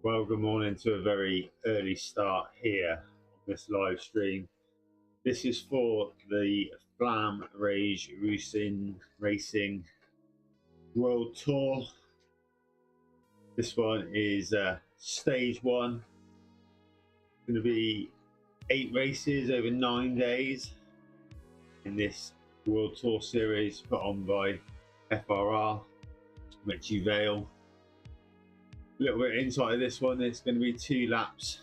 Well, good morning to a very early start here on this live stream. This is for the Flamme Rouge Racing World Tour. This one is stage one. It's going to be 8 races over 9 days in this World Tour series put on by FRR, Richie Vale. A little bit of insight of this one, it's going to be 2 laps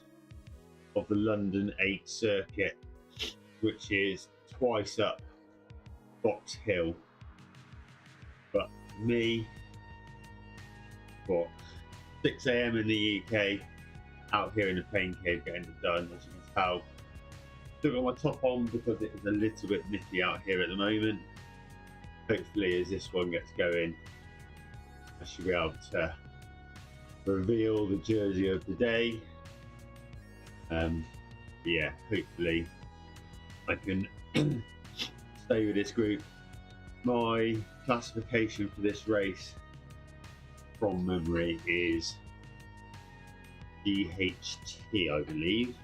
of the London 8 circuit, which is twice up Box Hill. But me, what, 6 AM in the UK, out here in the pain cave getting it done. As you can tell, still got my top on because it is a little bit nippy out here at the moment. Hopefully as this one gets going, I should be able to reveal the jersey of the day. Yeah, hopefully I can stay with this group. My classification for this race from memory is GHT, I believe.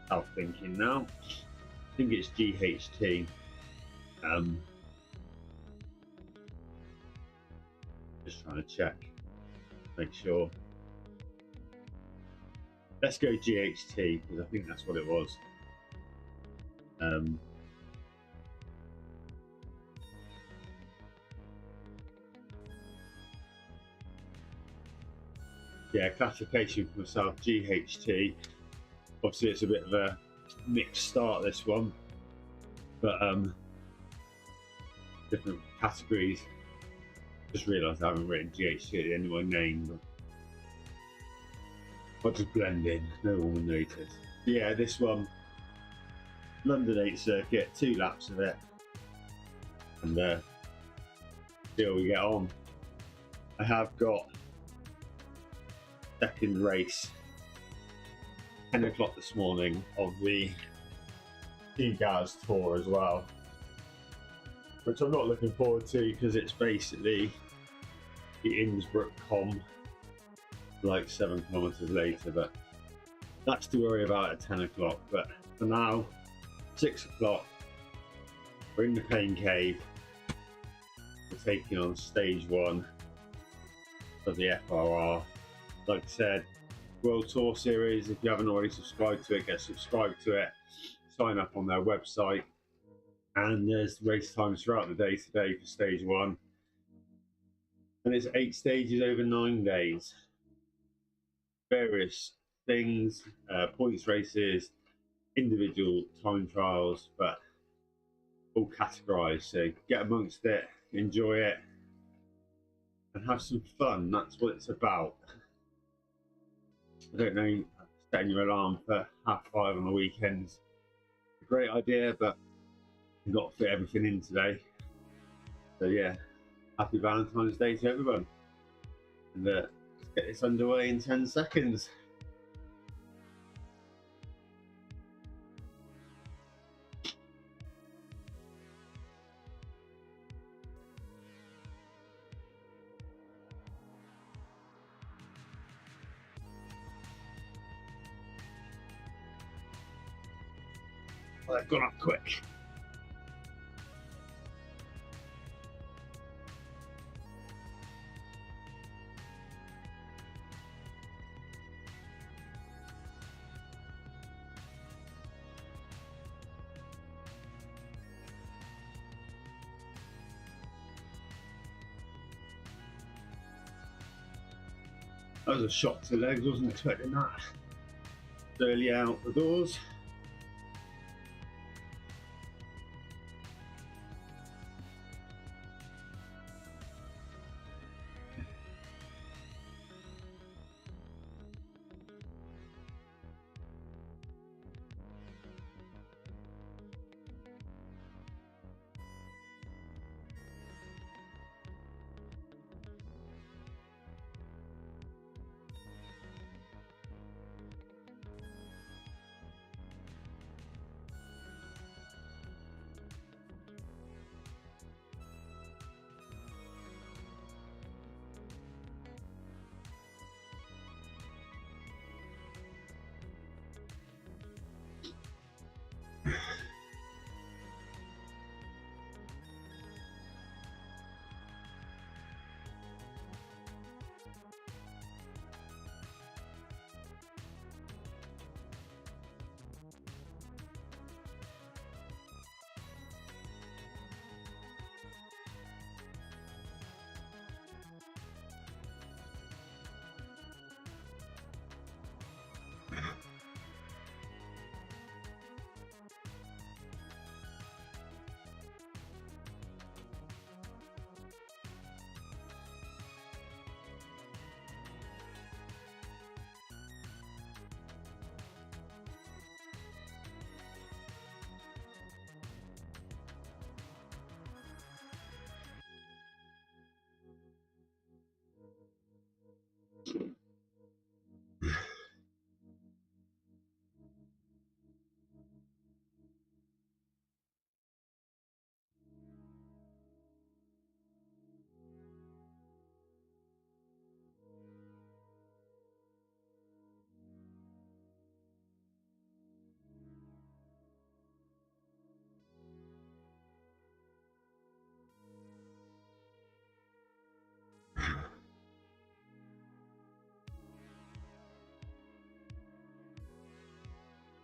I'm thinking now. I think it's GHT. Just trying to check, make sure. Let's go GHT because I think that's what it was. Yeah, classification for myself, GHT. Obviously it's a bit of a mixed start, this one, but different categories. Just realised I haven't written GHT at the end of my name, but I'll just blend in, no one will notice. Yeah, this one, London 8 circuit, 2 laps of it, and see how we get on. I have got second race 10 o'clock this morning of the Gas Tour as well, which I'm not looking forward to because it's basically the Innsbruck Com, like 7 kilometers later, but that's to worry about at 10 o'clock. But for now, 6 o'clock, we're in the pain cave. We're taking on stage 1 of the FRR. Like I said, World Tour Series. If you haven't already subscribed to it, get subscribed to it. Sign up on their website. And there's race times throughout the day today for stage 1. And it's 8 stages over 9 days. Various things, points races, individual time trials, but all categorized. So get amongst it, enjoy it, and have some fun. That's what it's about. I don't know, setting your alarm for 5:30 on the weekends, a great idea, but you've got to fit everything in today. So yeah, happy Valentine's Day to everyone. And let's get this underway in 10 seconds. Well, that got up quick. That was a shock to the legs, wasn't expecting that. Early out the doors.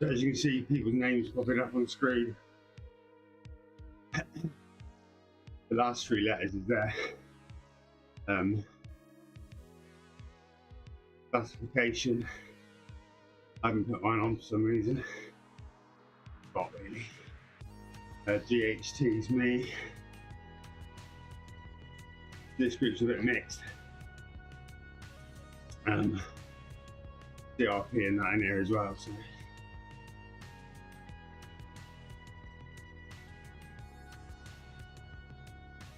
So as you can see, people's names popping up on screen. The last 3 letters is there. Classification. I haven't put mine on for some reason. Not really. GHT is me. This group's a bit mixed. CRP and that in here as well. So.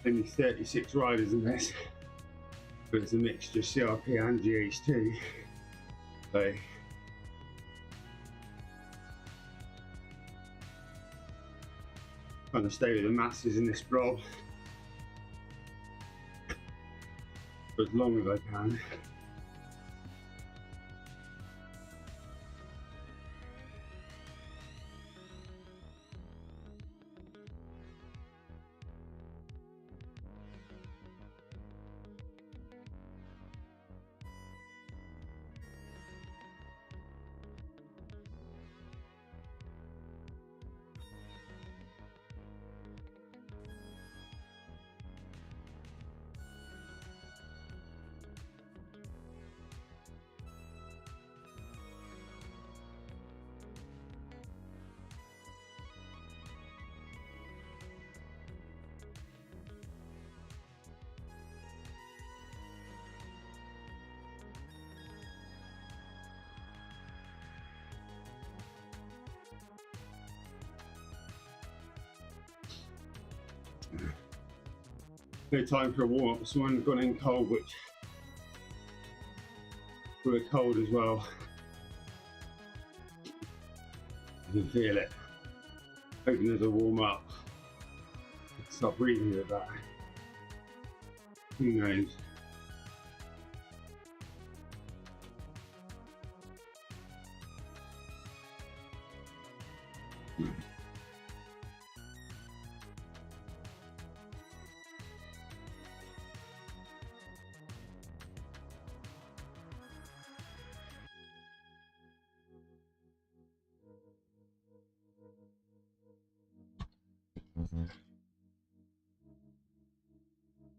Only 36 riders in this, but it's a mixture of CRP and GHT. So trying to stay with the masses in this blob for as long as I can. No time for a warm up. Someone gone in cold, which we're cold as well. You can feel it. Hoping there's a warm up. Stop breathing with that. Who knows?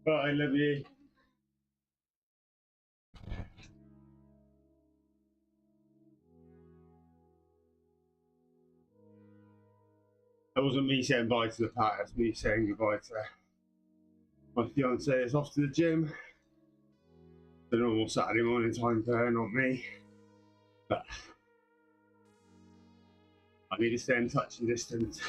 Bye, love you. That wasn't me saying bye to the pack, that's me saying goodbye to my fiance. Is off to the gym. The normal Saturday morning time for her, not me. But I need to stay in touch and distance.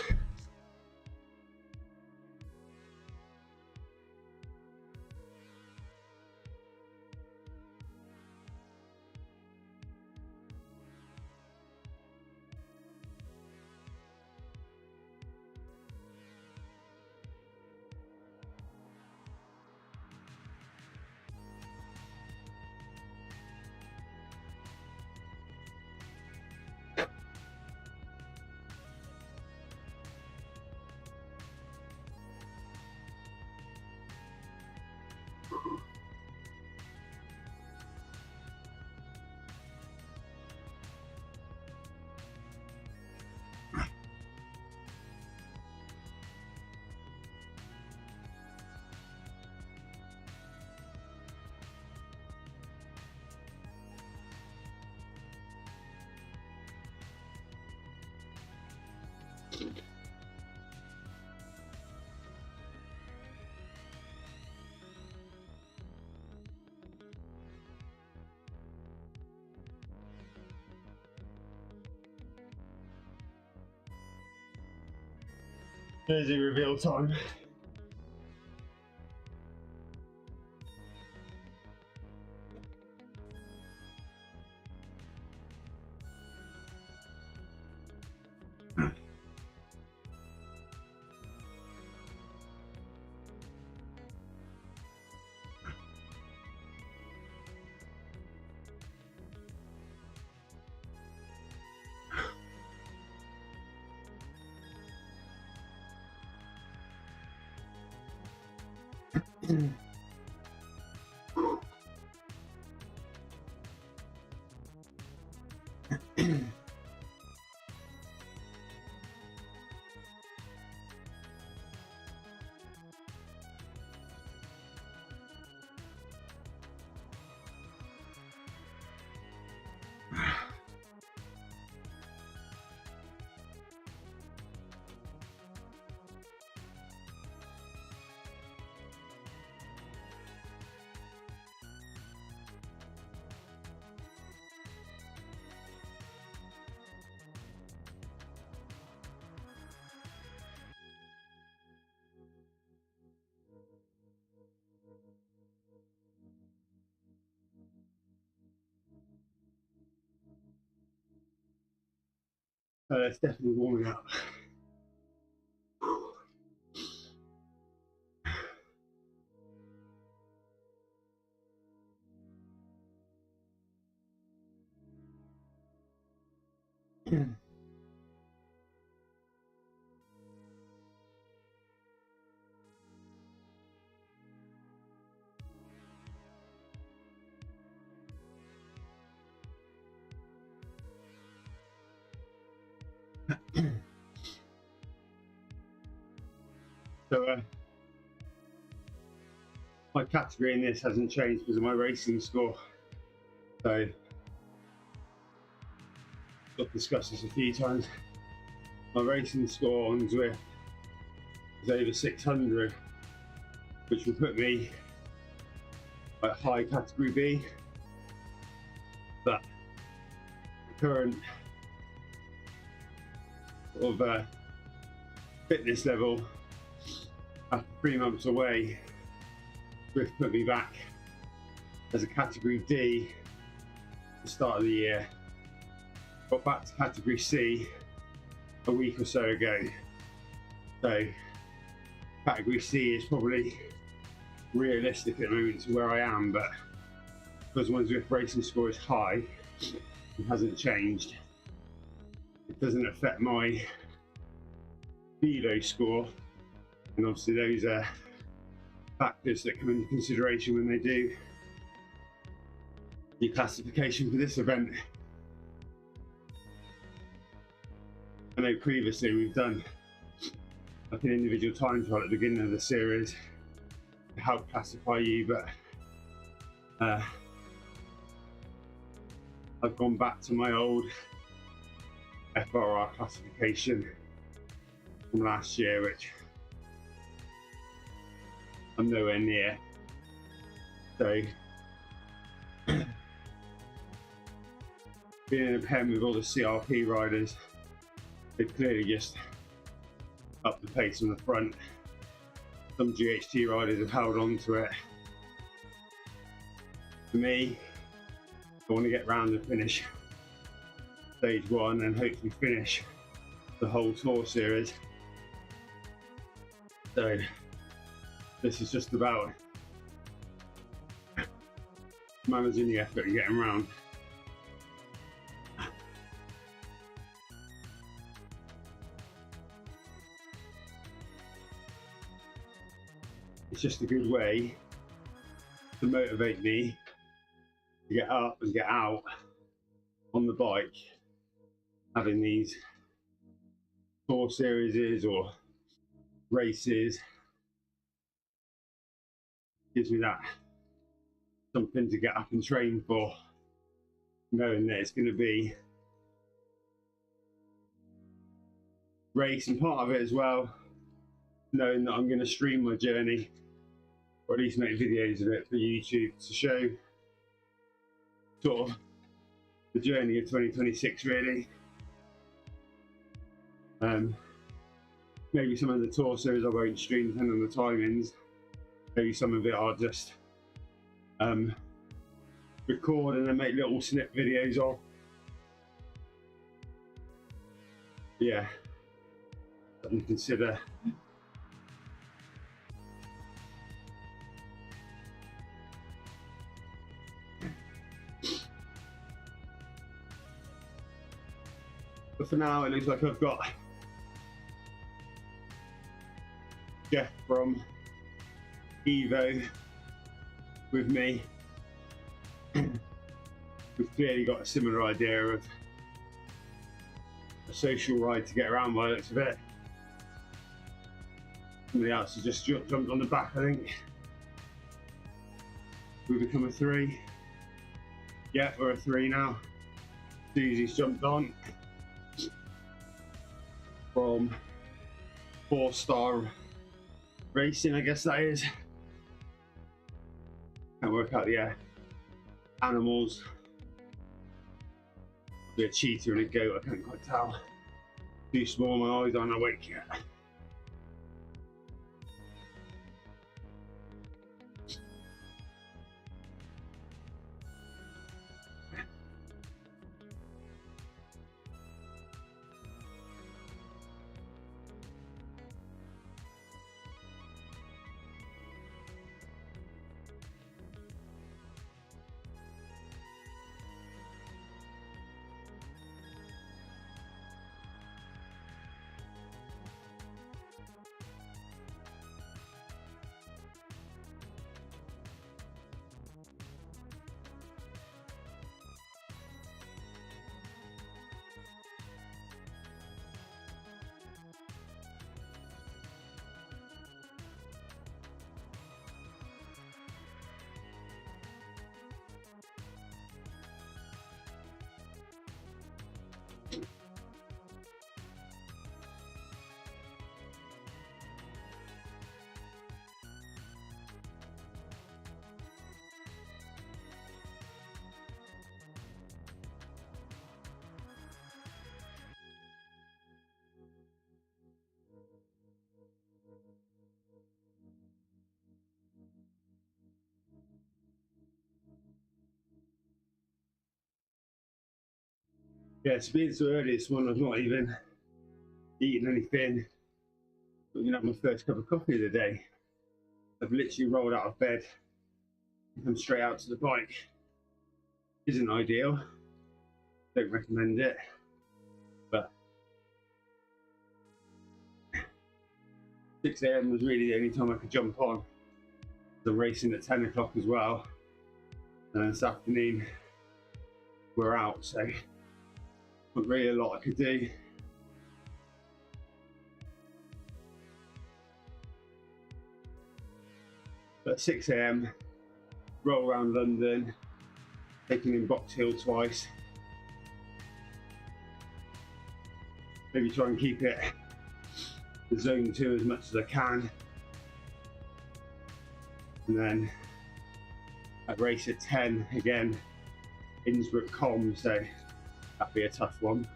Jersey reveal time. It's definitely warming up. So my category in this hasn't changed because of my racing score. So I've discussed this a few times. My racing score on Zwift is over 600, which will put me at high category B. But the current sort of fitness level after 3 months away, Zwift put me back as a category D at the start of the year. Got back to category C a week or so ago. So category C is probably realistic at the moment to where I am, but because my Zwift racing score is high, it hasn't changed. It doesn't affect my velo score, and obviously those are factors that come into consideration when they do the classification for this event. I know previously we've done like an individual time trial at the beginning of the series to help classify you, but I've gone back to my old FRR classification from last year, which I'm nowhere near. So being in a pen with all the CRP riders, they've clearly just upped the pace on the front. Some GHT riders have held on to it. For me, I want to get round and finish stage 1 and hopefully finish the whole tour series. So this is just about managing the effort and getting round. It's just a good way to motivate me to get up and get out on the bike. Having these tour series or races gives me that something to get up and train for, knowing that it's going to be race, and part of it as well, knowing that I'm going to stream my journey, or at least make videos of it for YouTube to show sort of the journey of 2026 really. Maybe some of the tour series I won't stream depending on the timings. Maybe some of it I'll just record and then make little snip videos of. Yeah, something to consider. But for now, it looks like I've got Jeff from Evo with me. We've clearly got a similar idea of a social ride to get around by the looks of it. Somebody else has just jumped on the back, I think. We become a 3. Yeah, we're a 3 now. Susie's jumped on from 4-star racing, I guess that is. Can't work out the animals. Be a cheetah and a goat, I can't quite tell. Too small, my eyes aren't awake yet. Yeah, it's been so early this morning, I've not even eaten anything. I'm gonna have my first cup of coffee of the day. I've literally rolled out of bed and come straight out to the bike. Isn't ideal, don't recommend it, but 6 AM was really the only time I could jump on. I'm racing at 10 o'clock as well, and this afternoon we're out, so not really a lot I could do. But 6 AM, roll around London, taking in Box Hill twice. Maybe try and keep it zone 2 as much as I can. And then I'd race at 10 again, Innsbruck Com, so that'd be a tough one.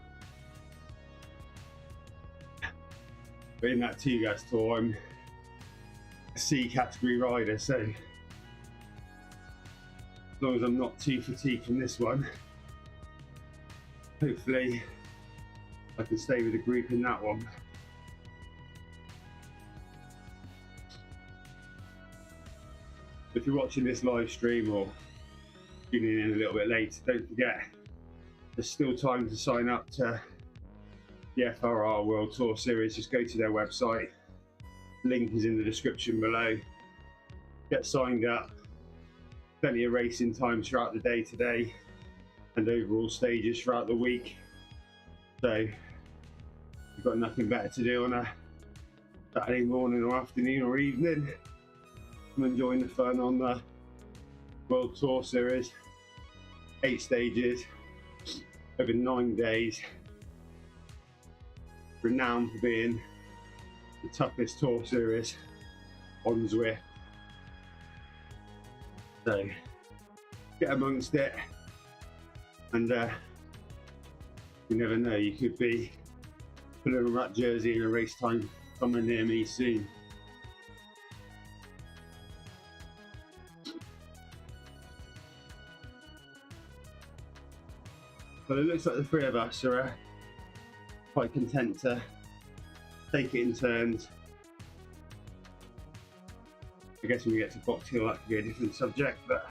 But in that 2 gas tour, I'm a C category rider, so as long as I'm not too fatigued from this one, hopefully I can stay with the group in that one. If you're watching this live stream or tuning in a little bit late, don't forget there's still time to sign up to the FRR World Tour Series. Just go to their website, link is in the description below. Get signed up. Plenty of racing times throughout the day today and overall stages throughout the week. So you've got nothing better to do on a Saturday morning or afternoon or evening. I'm enjoying the fun on the World Tour Series. 8 stages over 9 days. Renowned for being the toughest tour series on Zwift. So get amongst it, and you never know, you could be putting on that jersey in a race time somewhere near me soon. But it looks like the 3 of us are quite content to take it in turns. I guess when we get to Box Hill that could be a different subject, but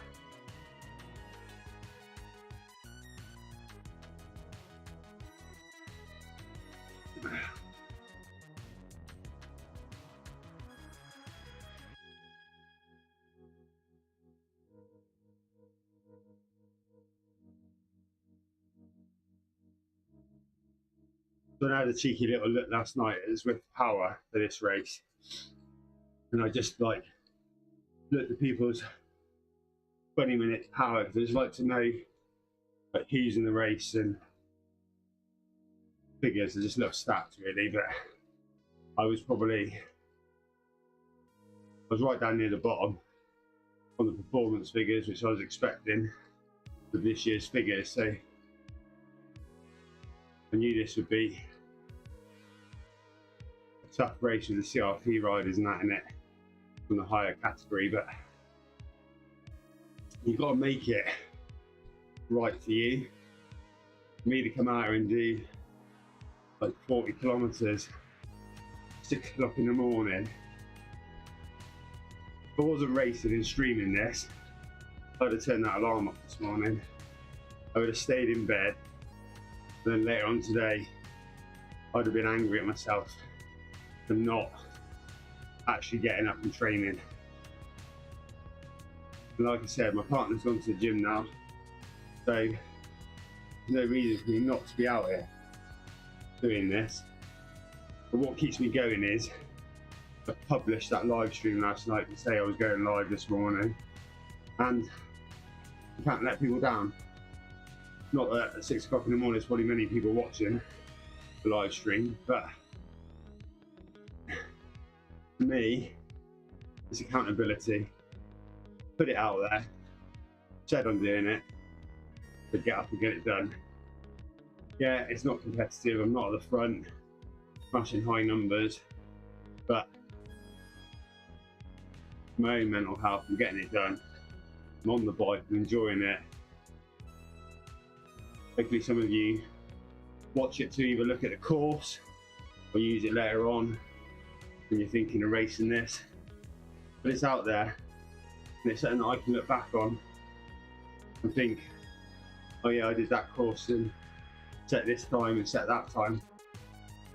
So I had a cheeky little look last night at Swift Power for this race, and I just like looked at people's 20 minutes power because I just like to know like who's in the race and figures. Are just little stats really, but I was right down near the bottom on the performance figures, which I was expecting with this year's figures. So I knew this would be a tough race with the CRP riders and that in it from the higher category, but you've got to make it right for you. For me to come out and do like 40 kilometers, 6 o'clock in the morning. If I wasn't racing and streaming this, I'd have turned that alarm off this morning. I would have stayed in bed. Then later on today, I'd have been angry at myself for not actually getting up and training. And like I said, my partner's gone to the gym now, so there's no reason for me not to be out here doing this. But what keeps me going is I published that live stream last night to say I was going live this morning, and you can't let people down. Not that at 6 o'clock in the morning there's probably many people watching the live stream, but for me it's accountability. Put it out there, said I'm doing it, but get up and get it done. Yeah, it's not competitive, I'm not at the front smashing high numbers, but my own mental health, I'm getting it done. I'm on the bike, I'm enjoying it. Hopefully some of you watch it to either look at the course or use it later on when you're thinking of racing this. But it's out there, and it's something that I can look back on and think, oh yeah, I did that course and set this time and set that time.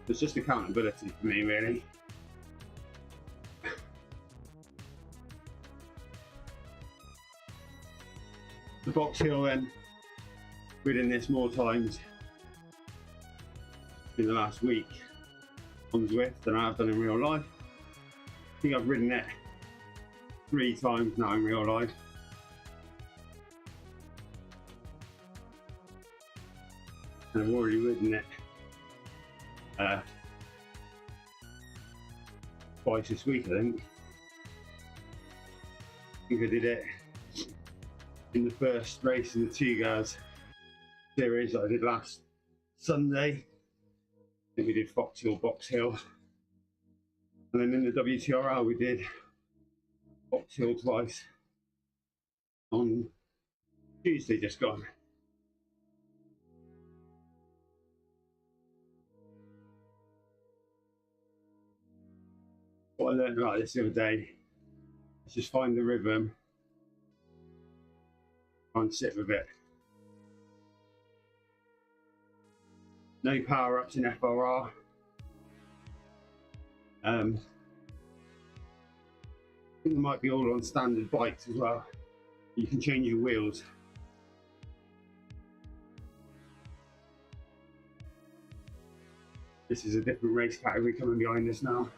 It's just accountability for me, really. The Box Hill then, ridden this more times in the last week on Zwift than I have done in real life. I think I've ridden it 3 times now in real life. And I've already ridden it twice this week, I think. I think I did it in the first race in the 2 guys series that I did last Sunday. I think we did Fox Hill, Box Hill, and then in the WTRL we did Fox Hill twice on Tuesday just gone. What I learned about this the other day is just find the rhythm, try and sit with it. No power ups in FRR. I think they might be all on standard bikes as well. You can change your wheels. This is a different race category coming behind us now.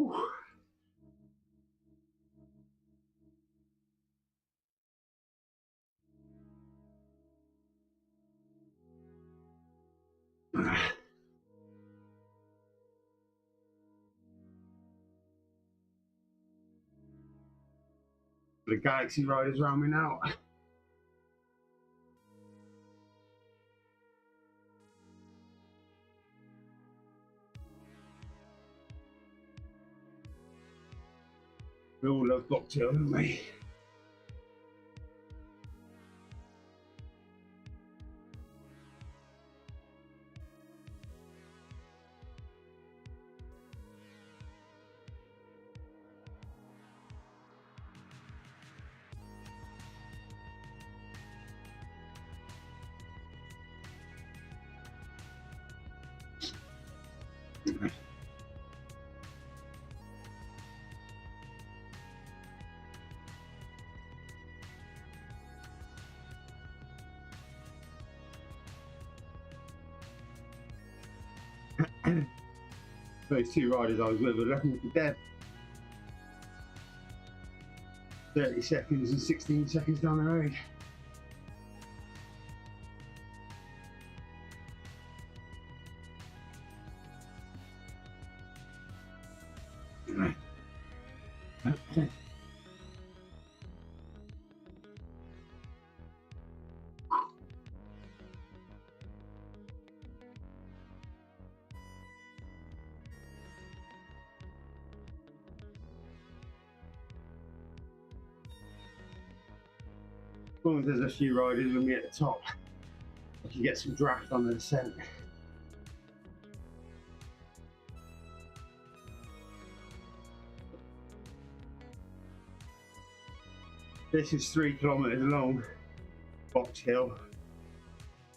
Whew. The Galaxy riders around me now. We all love Octaine, don't we? Those two riders I was with were looking for dead. 30 seconds and 16 seconds down the road. As long as there's a few riders with me at the top, I can get some draft on the descent. This is 3 kilometers long, box hill,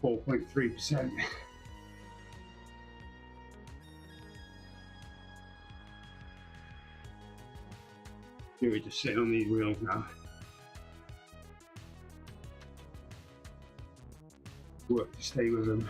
4.3%. We're just sitting on these wheels now. Work to stay with them.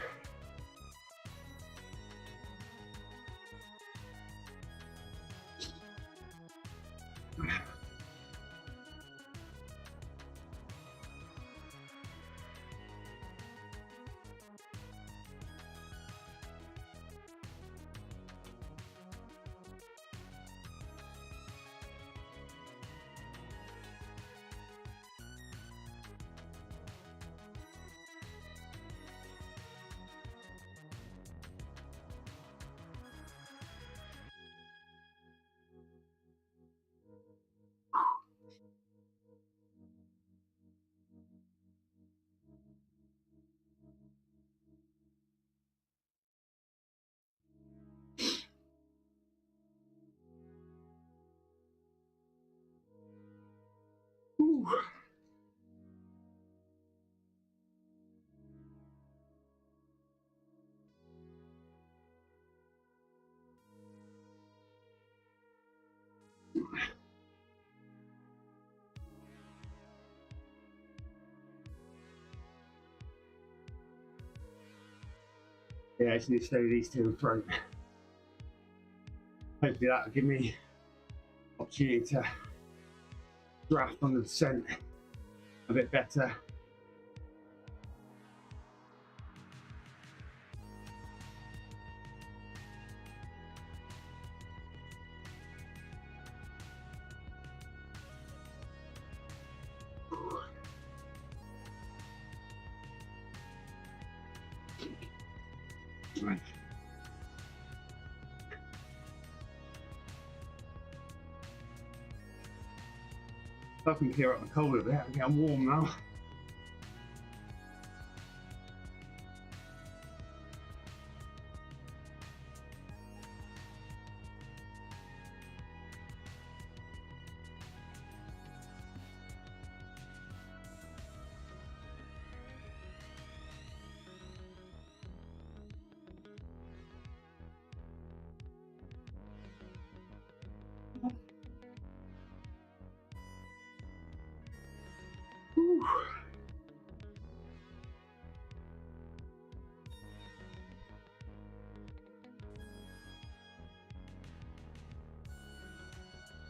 Ooh. Yeah, I just need to stay with these two in front. Hopefully that'll give me opportunity to draft on the descent a bit better. Right. I can clear up the cold a bit. I'm getting warm now. Whew.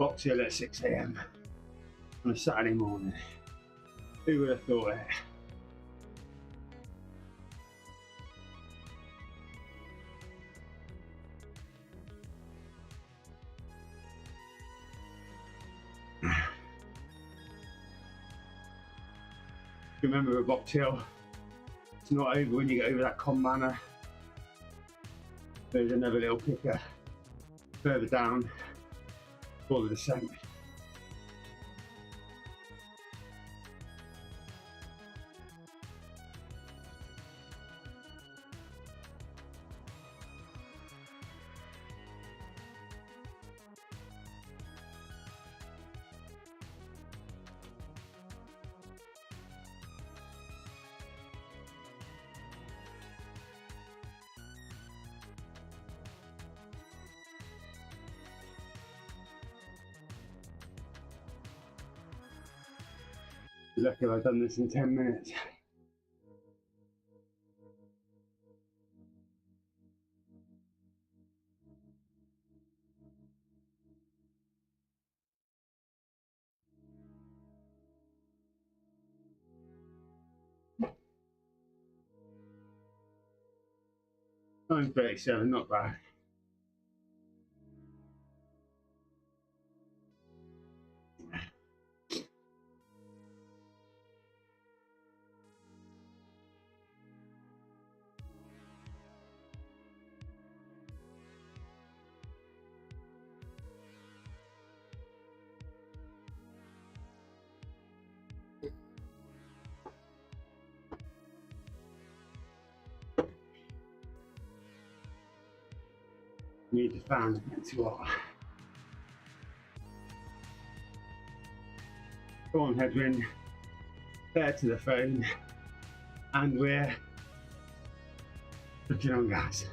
box hill at 6 AM on a Saturday morning. Who would have thought it? Remember a box hill, it's not over when you get over that con manor. There's another little kicker further down for the descent. Lucky I've done this in 10 minutes. I'm 37, not bad. Need the fan, it's hot. Go on, headwind. There to the phone, and we're looking on gas.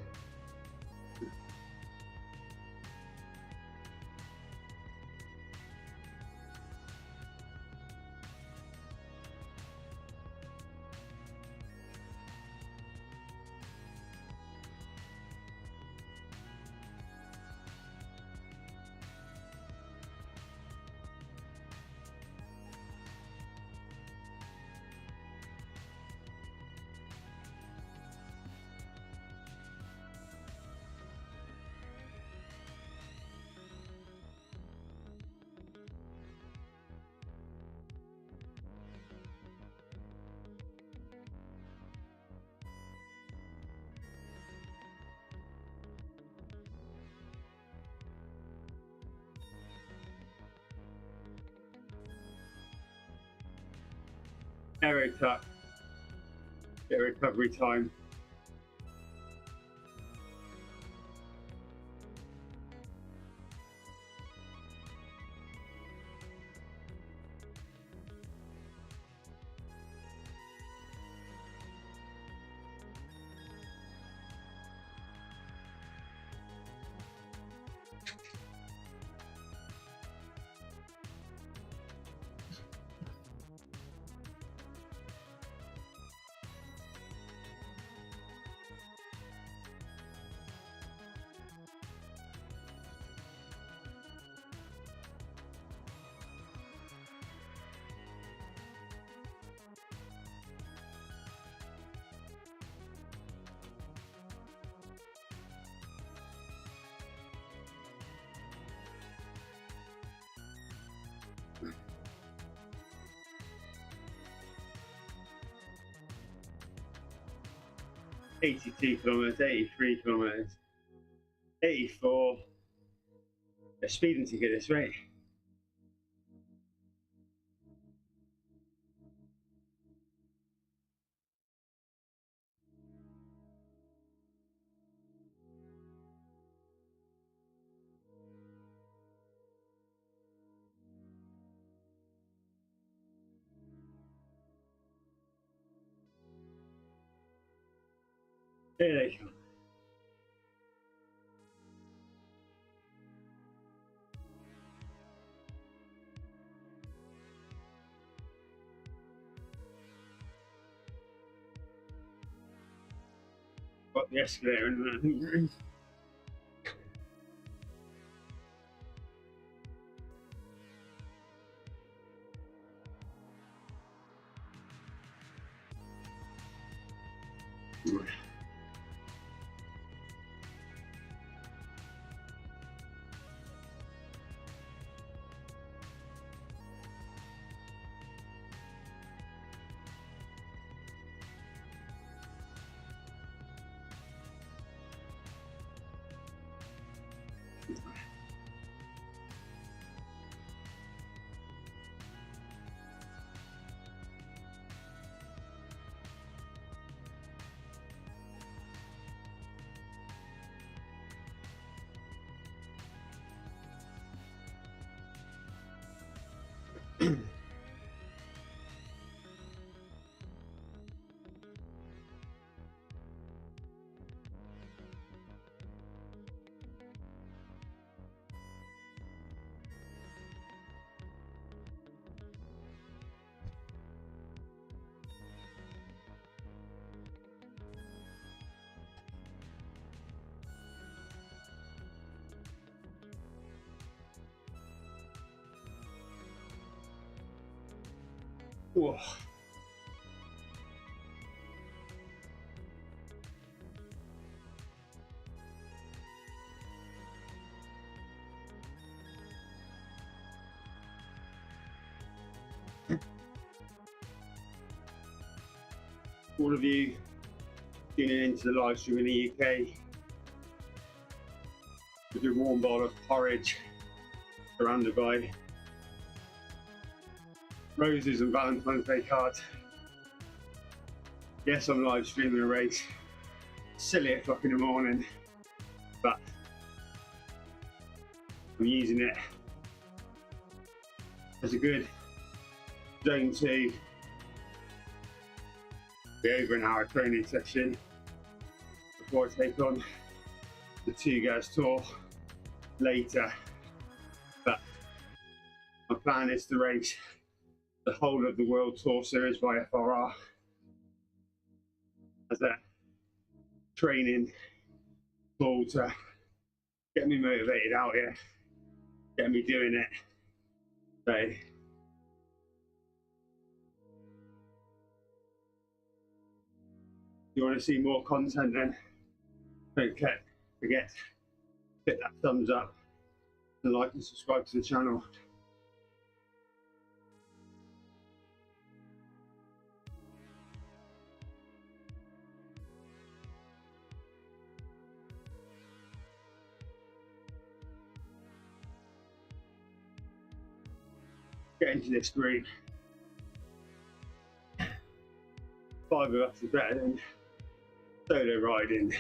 Aero tuck, bit of recovery time. $82 kilometers, 83 kilometers, 84. A speeding ticket this rate. Here they come. Got the escalator in there, I think. Whoa. All of you tuning into the live stream in the UK with your warm bowl of porridge, surrounded by roses and Valentine's Day cards. Yes, I'm live streaming a race. Silly o'clock in the morning, but I'm using it as a good zone 2, be over an hour training session before I take on the 2 Girls Tour later. But my plan is to race the whole of the World Tour Series by FRR as a training tool to get me motivated out here, get me doing it. So if you want to see more content, then don't forget to hit that thumbs up and like and subscribe to the channel. Get into this group. 5 of us is better than solo riding.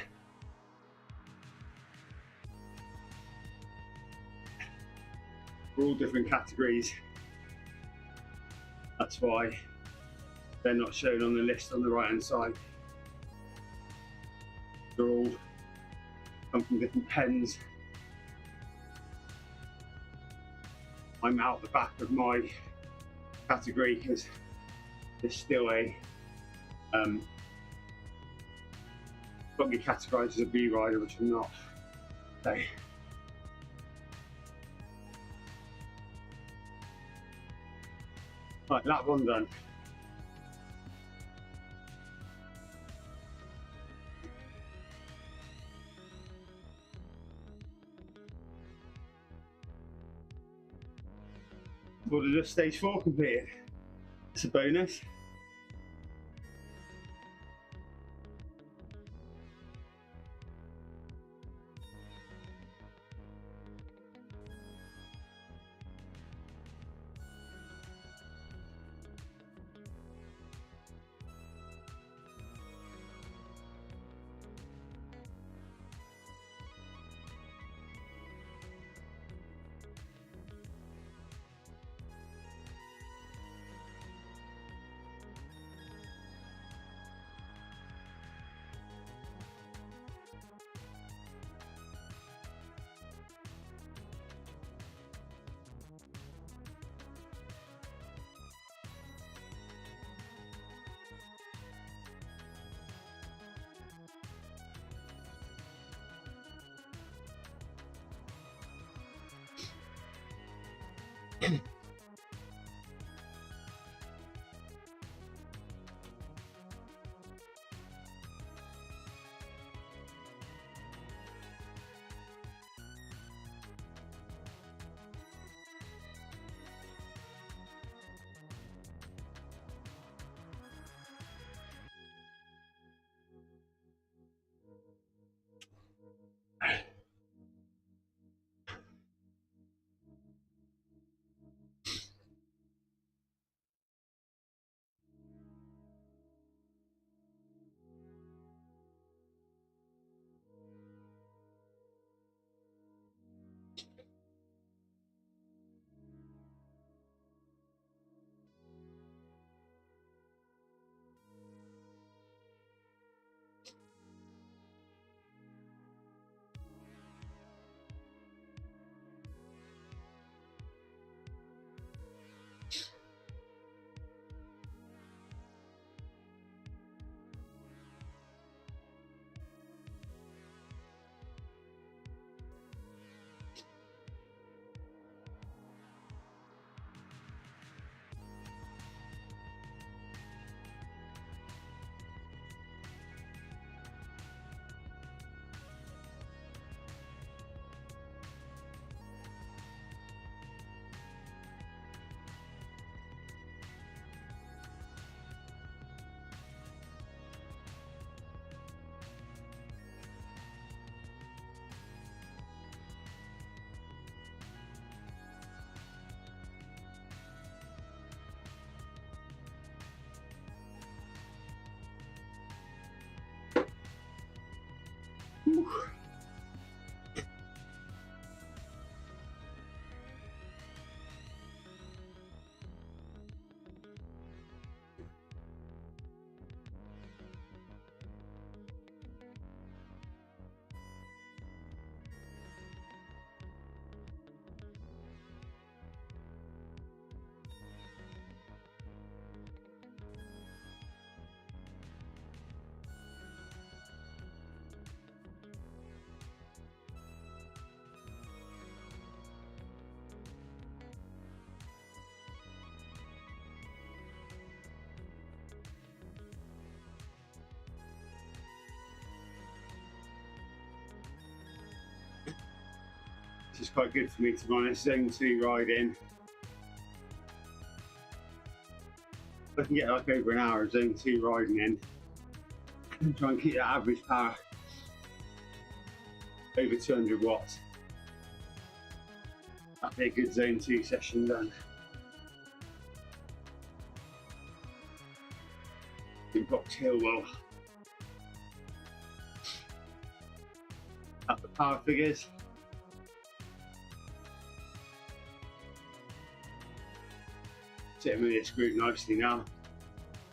We're all different categories. That's why they're not shown on the list on the right hand side. They're all come from different pens. I'm out the back of my category because there's still a got me categorised as a B rider, which I'm not. So, right, lap 1 done. What did just stage 4 completed? It's a bonus. Whew. This is quite good for me, to be honest. Zone 2 riding. I can get like over an hour of Zone 2 riding in and try and keep that average power over 200 watts. That'd be a good Zone 2 session done. In Box Hill will up the power figures. Sitting with it screwed nicely now.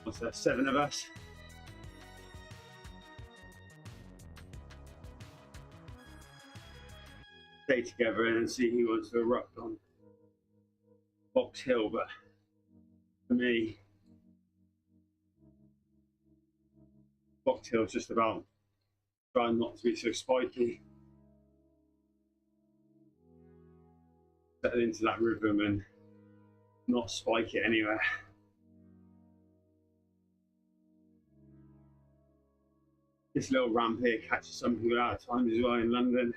What's that, 7 of us? Stay together and see who wants to erupt on Box Hill, but for me, Box Hill is just about trying not to be so spiky. Settle into that rhythm and not spike it anywhere. This little ramp here catches some people out at times as well in London.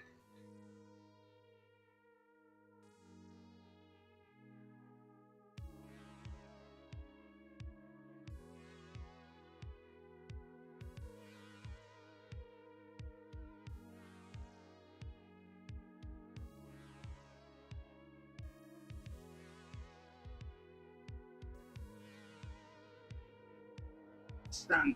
Stand.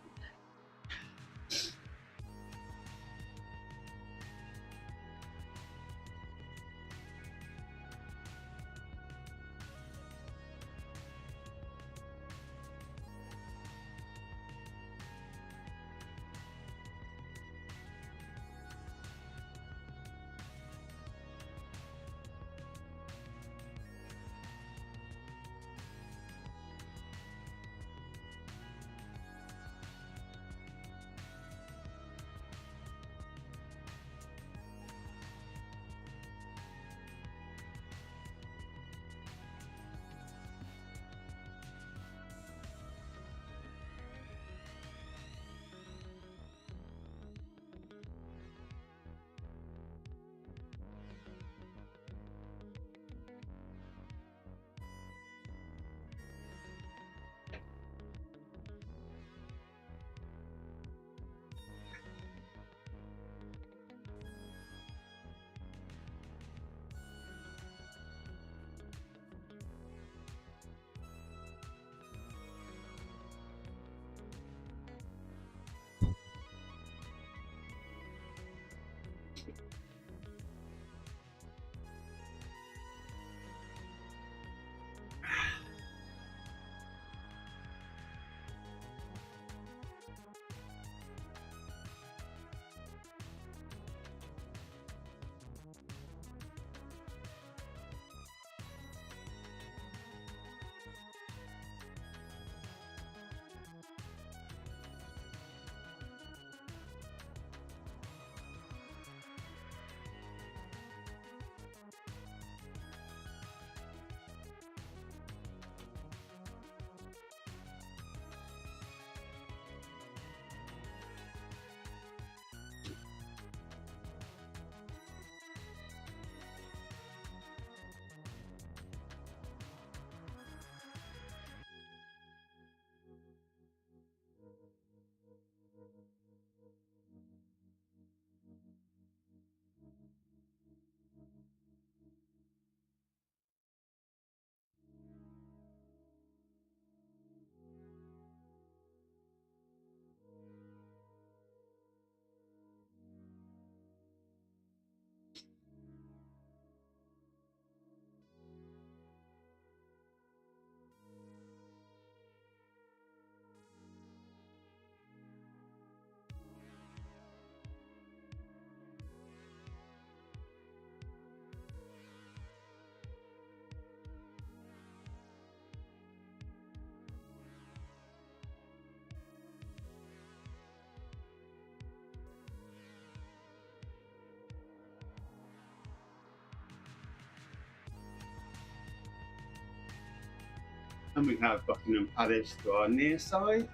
And we have Buckingham Palace to our near side.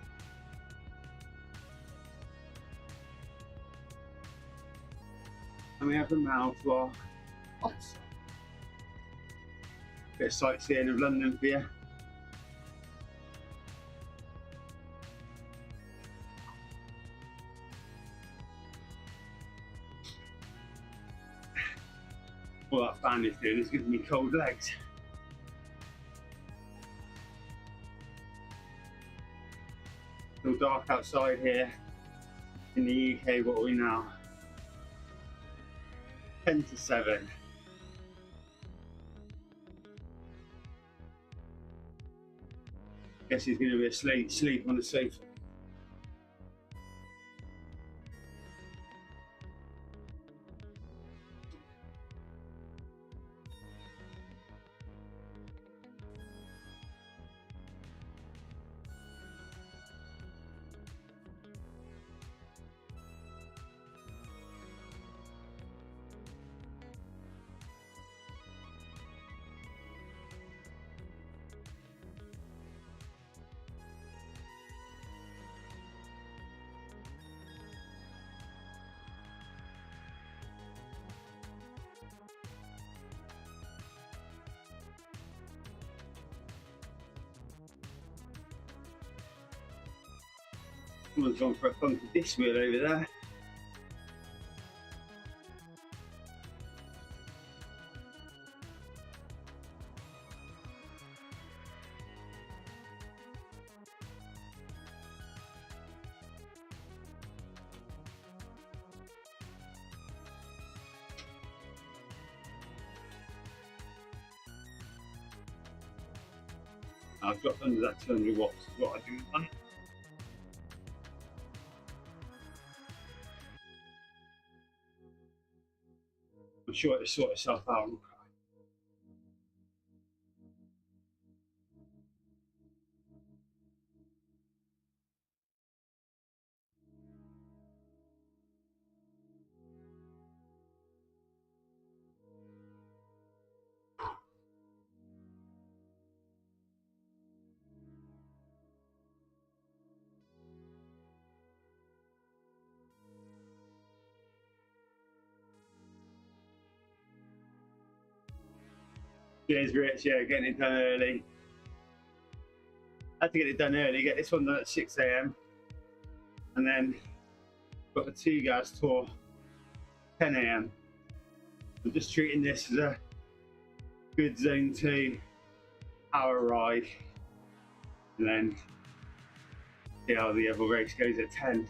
And we have the Mall to our off side. Bit of sightseeing of London for you. All that fan is doing is giving me cold legs. Still dark outside here. In the UK, what are we now? 10 to 7. Guess he's going to be asleep on the sofa. Someone's gone for a funky disc wheel over there. I've dropped under that 200 watts is what I do want. I'm sure it'll sort itself out. Cheers, Rich. Yeah, getting it done early. I had to get it done early, get this one done at 6 AM. And then got the 2 gas tour 10 AM. I'm just treating this as a good zone 2 hour ride. And then see how the other race goes at 10.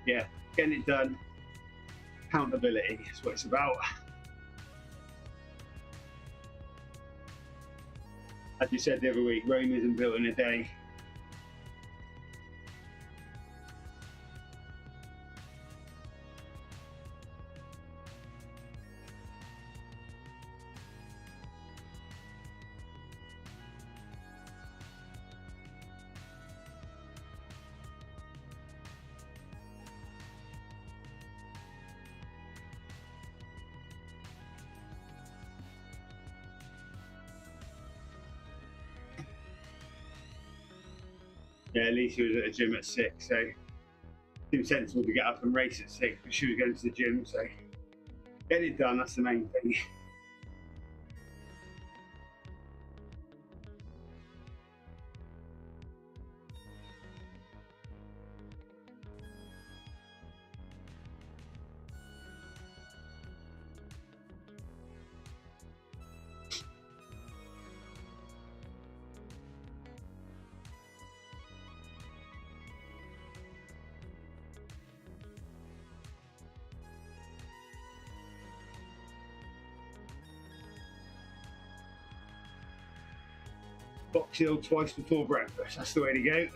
Yeah, getting it done. Accountability is what it's about. As you said the other week, Rome isn't built in a day. Yeah, Lisa was at the gym at 6, so it seemed sensible to get up and race at 6, but she was going to the gym, so get it done, that's the main thing. Box hill twice before breakfast, that's the way to go.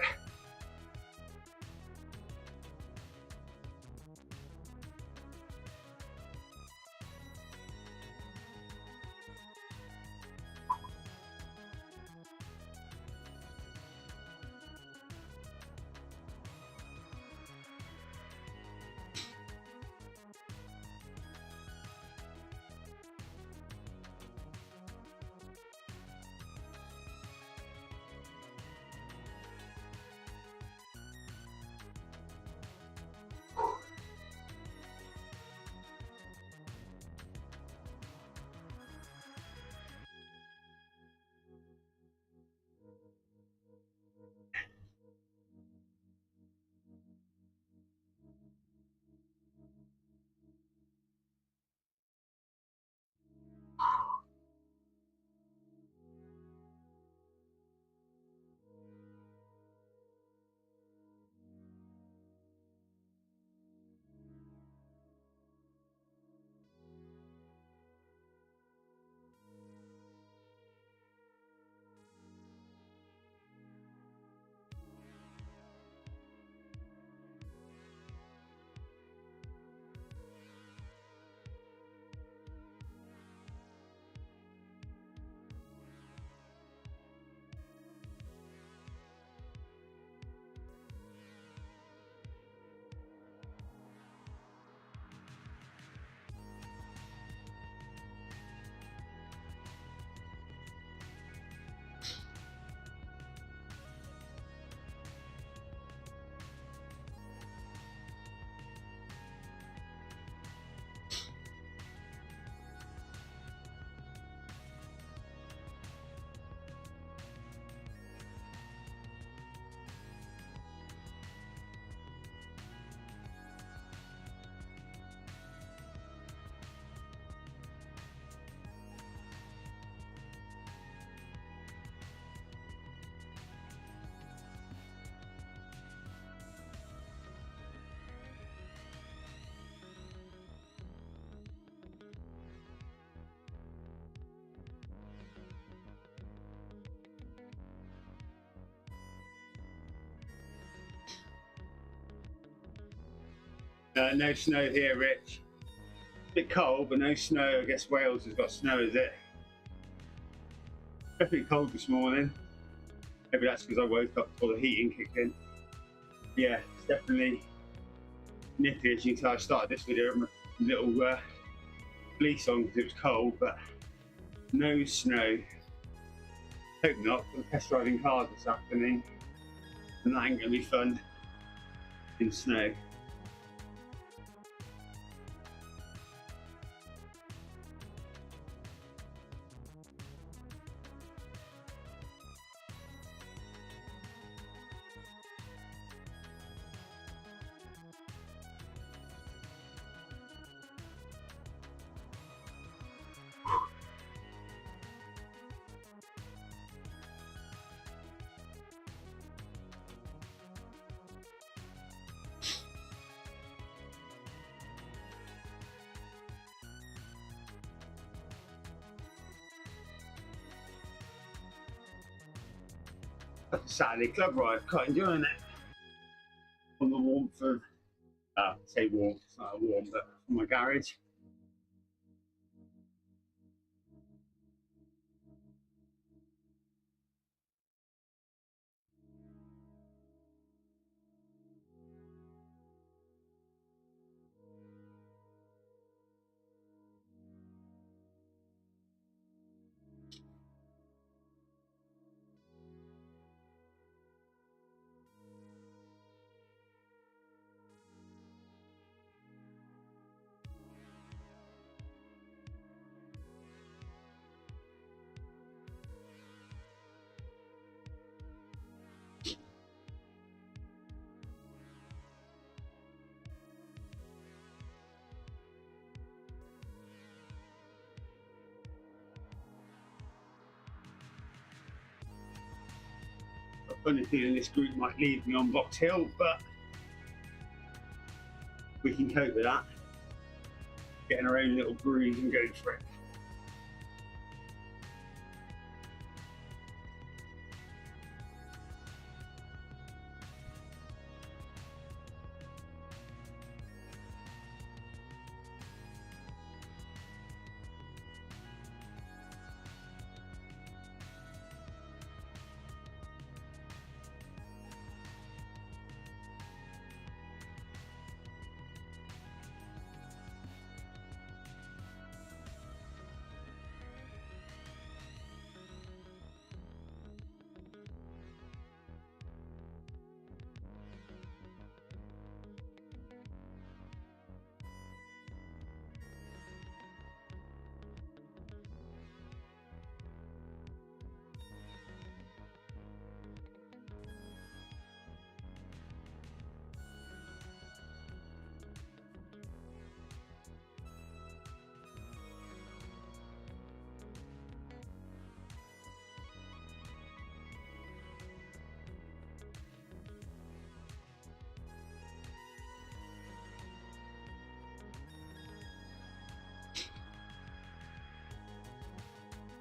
No snow here, Rich. Bit cold, but no snow. I guess Wales has got snow, is it? Definitely cold this morning. Maybe that's because I woke up before the heating kicked in. Yeah, it's definitely nippy. As you can tell, I started this video with my little fleece on because it was cold, but no snow. Hope not. I'm test driving cars this afternoon, and that ain't gonna be fun in snow. Saturday club ride, quite enjoying it. On the warmth of, say warmth, it's not warm, but from my garage. I've got a funny feeling this group might leave me on Box Hill, but we can cope with that. Getting our own little breeze and go for it.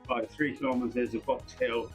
Right, 3 kilometres of Box Hill.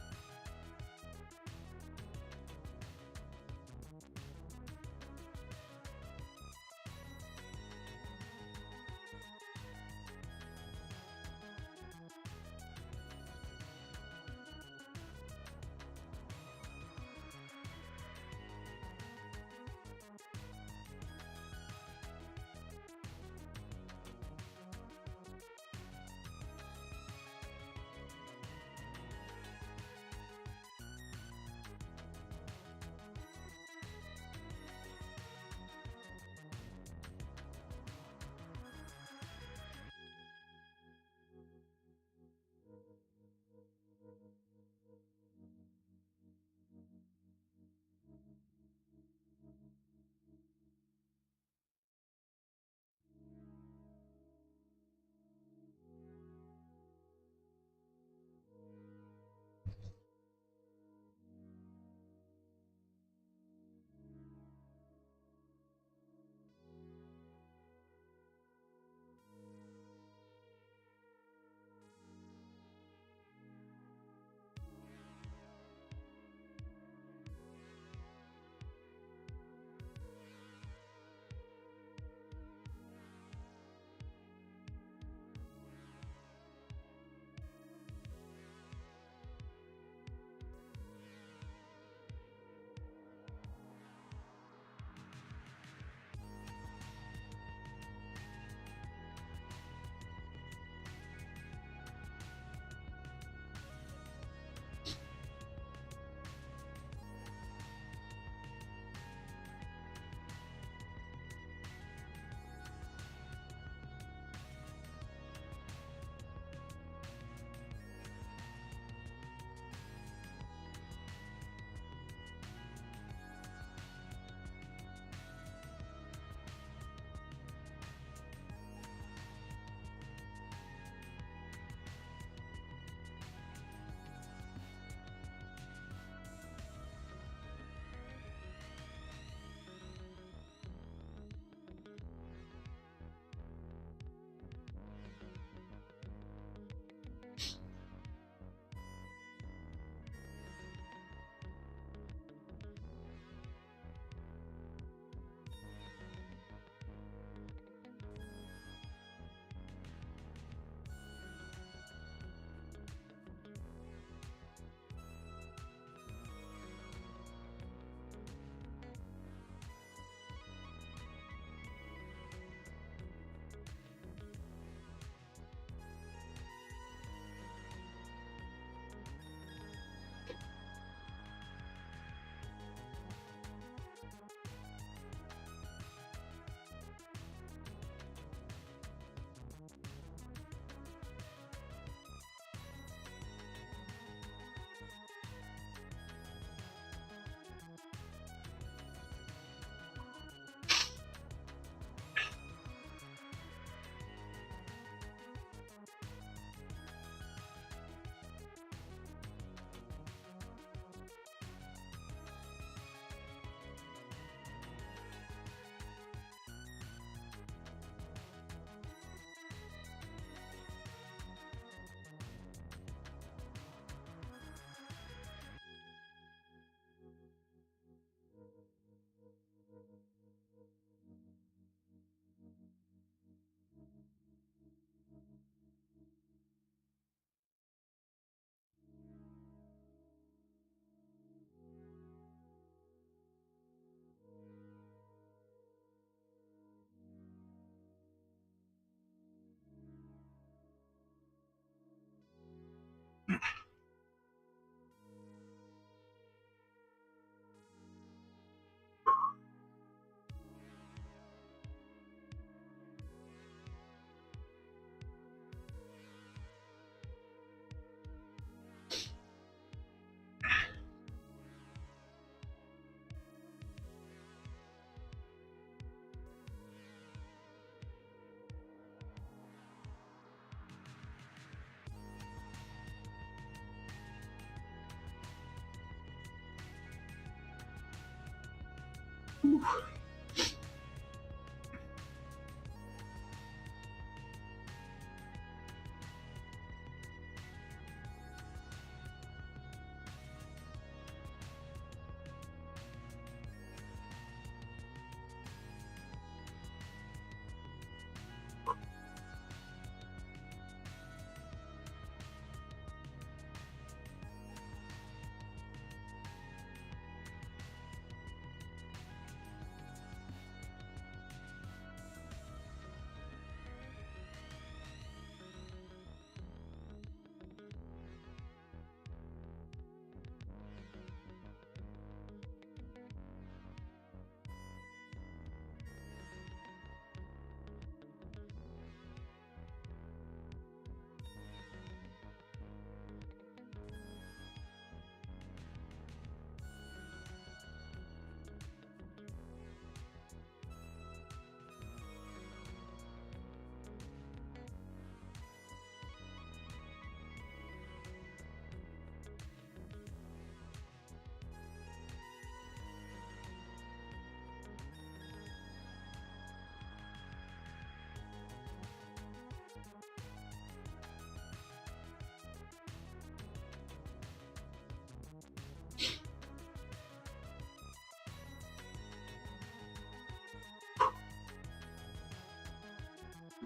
Whew.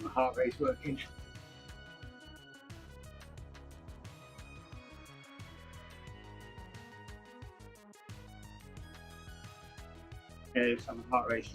My heart rate's working. Yeah, it's on the heart rate.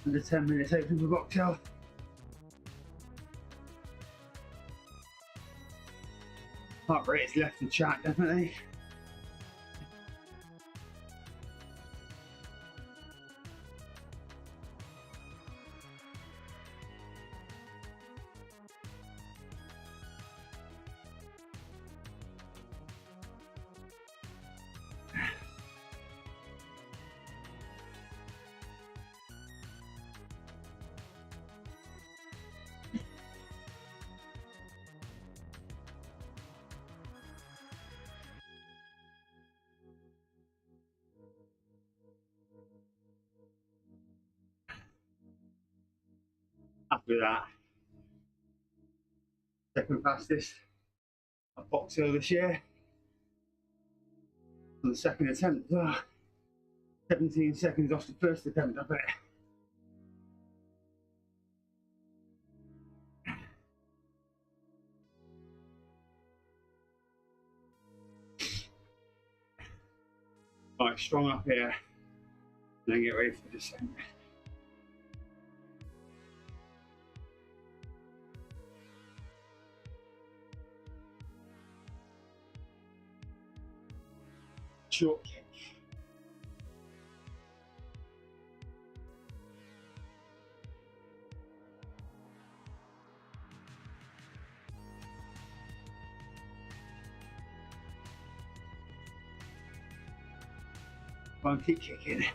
Under 10 minutes open for cocktail. Heart rate is left the chat, definitely. with that. Second fastest at Box Hill this year. On the second attempt, 17 seconds off the first attempt of it. Right, strong up here, and then get ready for the descent. Short kick. One keep kicking.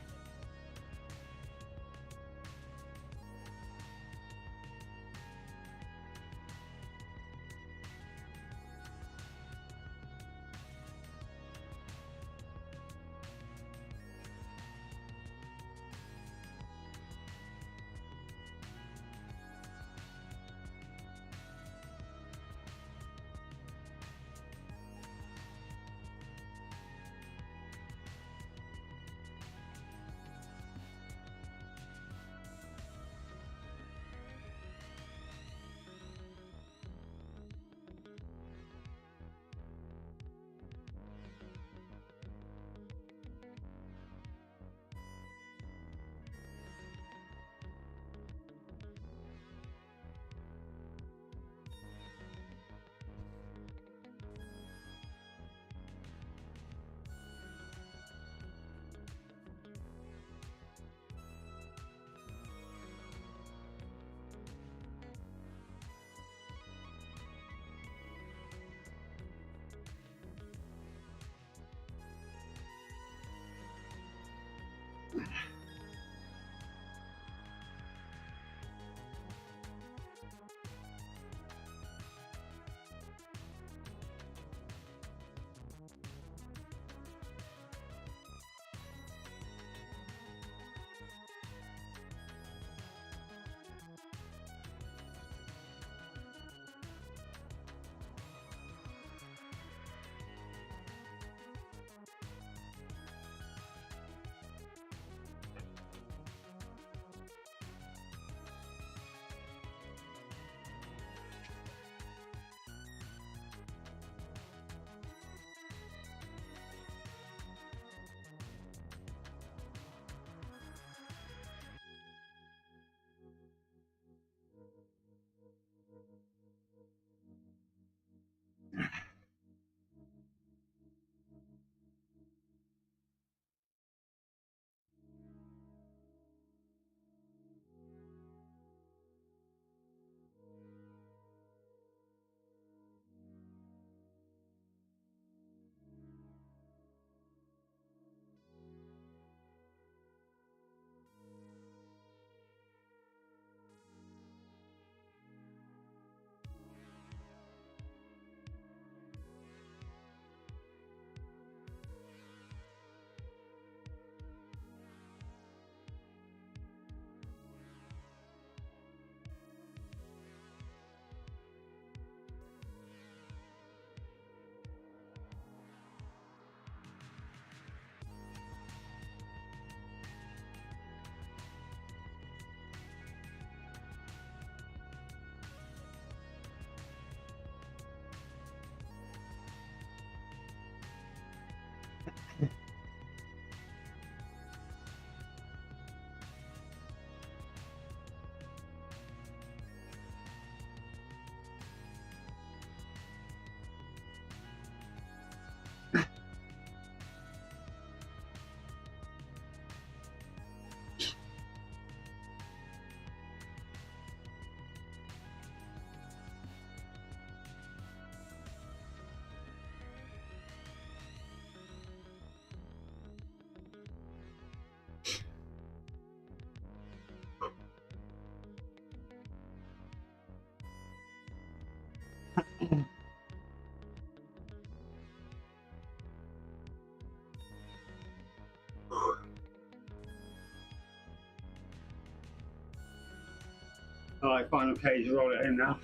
Alright, final cage, roll it in now.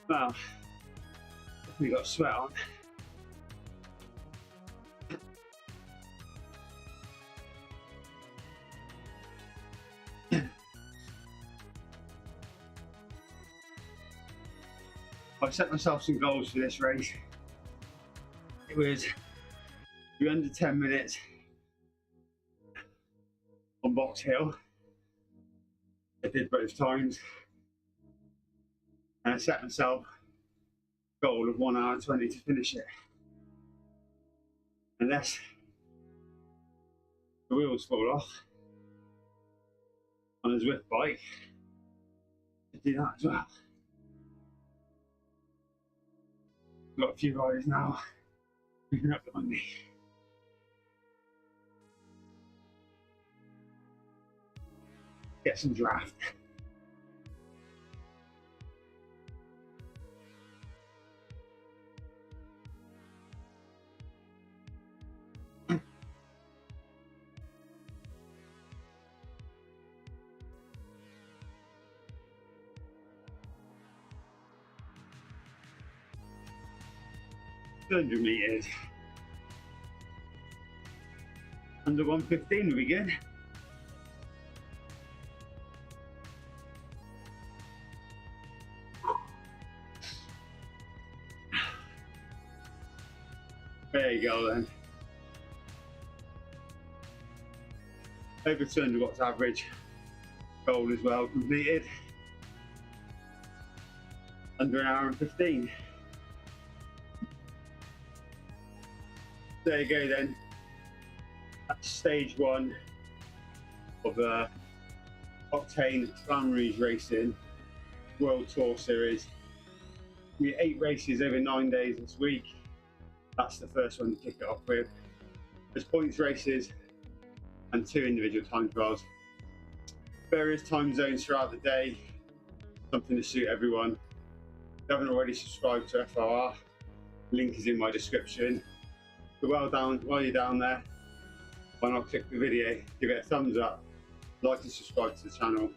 Well, we got sweat on. I set myself some goals for this race. It was be under 10 minutes on Box Hill. I did both times. And I set myself a goal of 1 hour 20 to finish it. Unless the wheels fall off on a Zwift bike, I do that as well. Got a few riders now picking up on me. Get some draft. $200 meters. Under 115 will be good. There you go then. Over 200 watts average goal as well completed. Under 1 hour and 15. There you go then. That's stage 1 of the Octaine Flamme Rouge Racing World Tour Series. We had 8 races over 9 days this week. That's the first one to kick it off with. There's points races and 2 individual time trials. Various time zones throughout the day, something to suit everyone. If you haven't already subscribed to FOR, link is in my description. So while you're down there, why not click the video, give it a thumbs up, like and subscribe to the channel,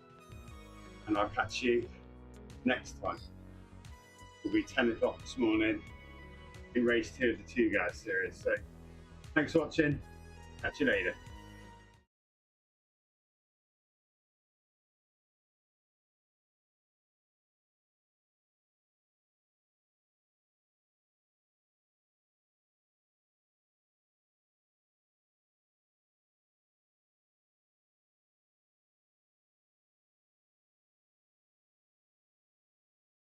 and I'll catch you next time. It'll be 10 o'clock this morning in race 2 of the 2 guys series. So thanks for watching, catch you later.